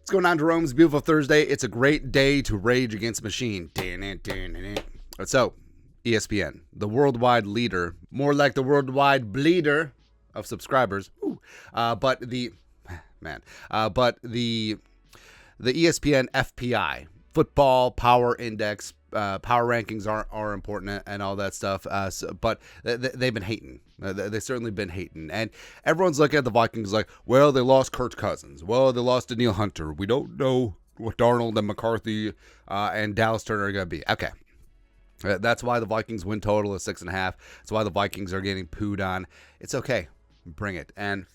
What's going on, Jerome? It's a beautiful Thursday. It's a great day to rage against machine. So, ESPN, the worldwide leader, more like the worldwide bleeder of subscribers. But the ESPN FPI, Football Power Index, power rankings are important and all that stuff. But they've been hating. They've certainly been hating. And everyone's looking at the Vikings like, well, they lost Kirk Cousins. Well, they lost Daniil Hunter. We don't know what Darnold and McCarthy and Dallas Turner are going to be. Okay. That's why the Vikings win total is 6.5. That's why the Vikings are getting pooed on. It's okay. Bring it. And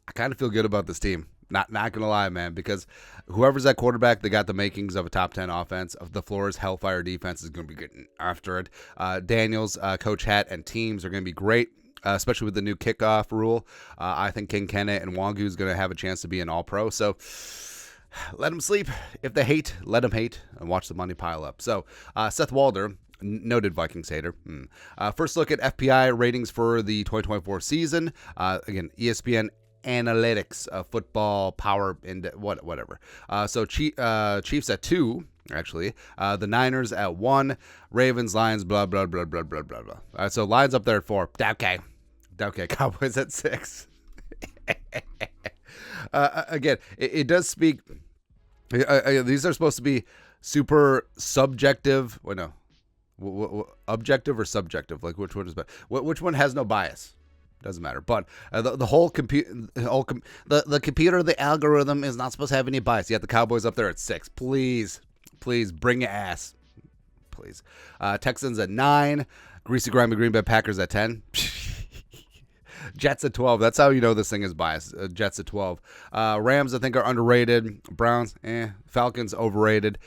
I kind of feel good about this team. Not gonna lie, man, because whoever's at quarterback, they got the makings of a top 10 offense. Of the Flores Hellfire defense is gonna be getting after it. Daniels, Coach Hatt, and teams are gonna be great, especially with the new kickoff rule. I think King Kennett and Wangu is gonna have a chance to be an All-Pro. So let them sleep. If they hate, let them hate, and watch the money pile up. So Seth Walder, noted Vikings hater. First look at FPI ratings for the 2024 season. Again, ESPN Analytics, Football Power Index, whatever. So Chiefs at 2, actually. The Niners at 1. Ravens, Lions, blah blah blah blah blah blah blah. So Lions up there at 4. Okay. Cowboys at 6. Again, it does speak. These are supposed to be super subjective. Well, no. Objective or subjective? Like, which one is better? Which one has no bias? Doesn't matter. But the whole computer, the computer, the algorithm is not supposed to have any bias. Yet the Cowboys up there at 6. Please bring your ass. Please. Texans at 9. Greasy grimy Green Bay Packers at 10. Jets at 12. That's how you know this thing is biased. Jets at 12. Rams, I think, are underrated. Browns, Falcons, overrated.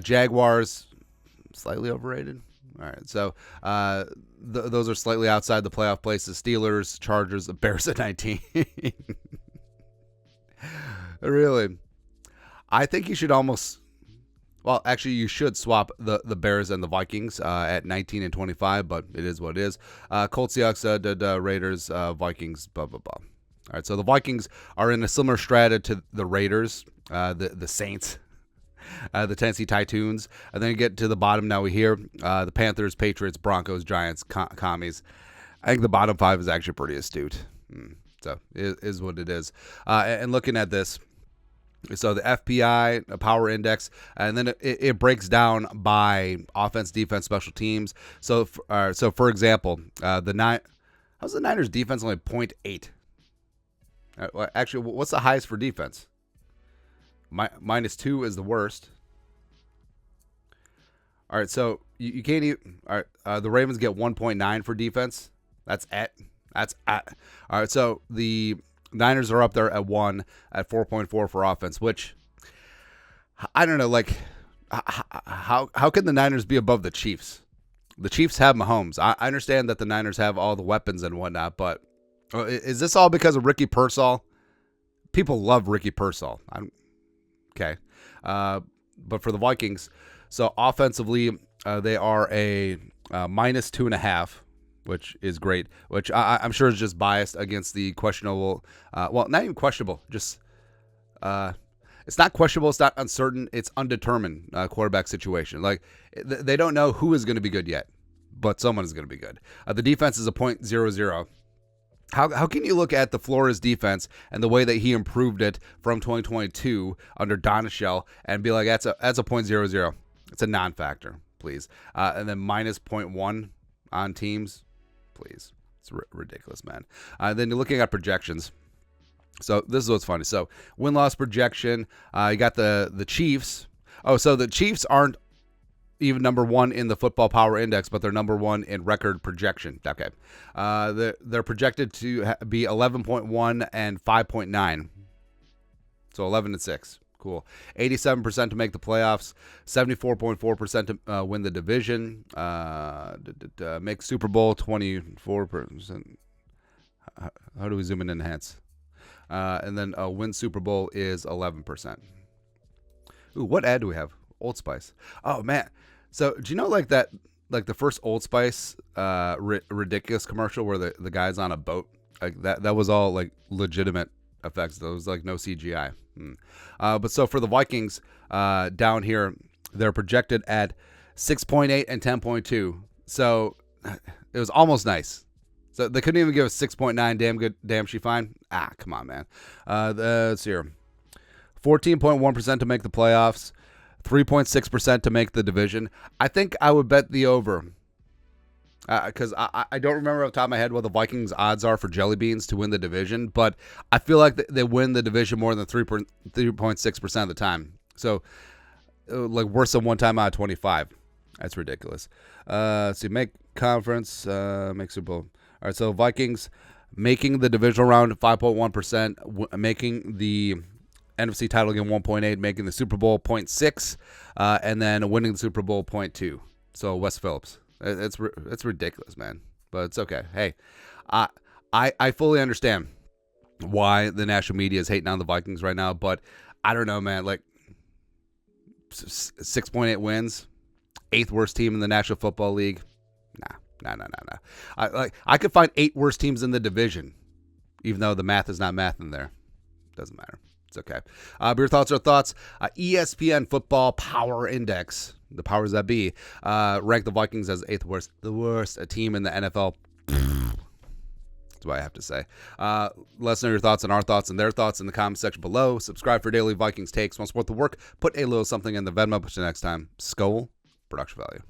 Jaguars, slightly overrated. All right, so those are slightly outside the playoff places. Steelers, Chargers, Bears at 19. Really, I think you should almost. Well, actually, you should swap the Bears and the Vikings at 19 and 25, but it is what it is. Colts, Seahawks, Raiders, Vikings, blah, blah, blah. All right, so the Vikings are in a similar strata to the Raiders, the Saints, the Tennessee Titans. And then you get to the bottom now here, the Panthers, Patriots, Broncos, Giants, Commies. I think the bottom 5 is actually pretty astute. So it is what it is. And looking at this, so the FPI, a power index, and then it breaks down by offense, defense, special teams. So for example, how's the Niners defense only 0.8? Actually, what's the highest for defense? -2 is the worst. All right, so you can't even. All right, the Ravens get 1.9 for defense. That's at. All right, so the Niners are up there at 1 at 4.4 for offense, which I don't know. Like, how can the Niners be above the Chiefs? The Chiefs have Mahomes. I understand that the Niners have all the weapons and whatnot, but is this all because of Ricky Pearsall? People love Ricky Pearsall. Okay. But for the Vikings, so offensively, they are a -2.5, which is great, which I'm sure is just biased against the questionable. Well, not even questionable, just it's not questionable, it's not uncertain, it's undetermined quarterback situation. Like, they don't know who is going to be good yet, but someone is going to be good. The defense is a .00. How can you look at the Flores defense and the way that he improved it from 2022 under Donishell and be like, that's a .00? It's a non-factor, please. And then -0.1 on teams, please. It's ridiculous, man. Then you're looking at projections. So this is what's funny. So win-loss projection, you got the Chiefs. Oh, so the Chiefs aren't even number 1 in the Football Power Index, but they're number 1 in record projection. Okay. They're projected to be 11.1 and 5.9. So 11 and 6. Cool. 87% to make the playoffs, 74.4% to win the division, make Super Bowl 24%. How do we zoom in and enhance? And then win Super Bowl is 11%. Ooh, what ad do we have? Old Spice. Oh, man. So do you know like that, like the first Old Spice ridiculous commercial where the guy's on a boat? Like that was all like legitimate effects. Those like no CGI. But so for the Vikings down here, they're projected at 6.8 and 10.2. So it was almost nice. So they couldn't even give us 6.9. Damn good. Damn she fine. Come on, man. Let's see here. 14.1% to make the playoffs. 3.6% to make the division. I think I would bet the over. Because I don't remember off the top of my head what the Vikings' odds are for Jelly Beans to win the division, but I feel like they win the division more than 3.6% of the time. So, like worse than one time out of 25. That's ridiculous. Let's see, make conference, make Super Bowl. All right, so Vikings making the divisional round 5.1%, making the NFC title game 1.8, making the Super Bowl 0.6, and then winning the Super Bowl 0.2. So Wes Phillips. It's ridiculous, man. But it's okay. Hey, I fully understand why the national media is hating on the Vikings right now, but I don't know, man. Like 6.8 wins, 8th worst team in the National Football League. Nah. I could find 8 worst teams in the division, even though the math is not math in there. Doesn't matter. It's okay. But your thoughts are thoughts. ESPN Football Power Index, the powers that be, ranked the Vikings as the worst team in the NFL. That's what I have to say. Let us know your thoughts and our thoughts and their thoughts in the comment section below. Subscribe for daily Vikings takes. Want to support the work? Put a little something in the Venmo. But next time, Skull Production Value.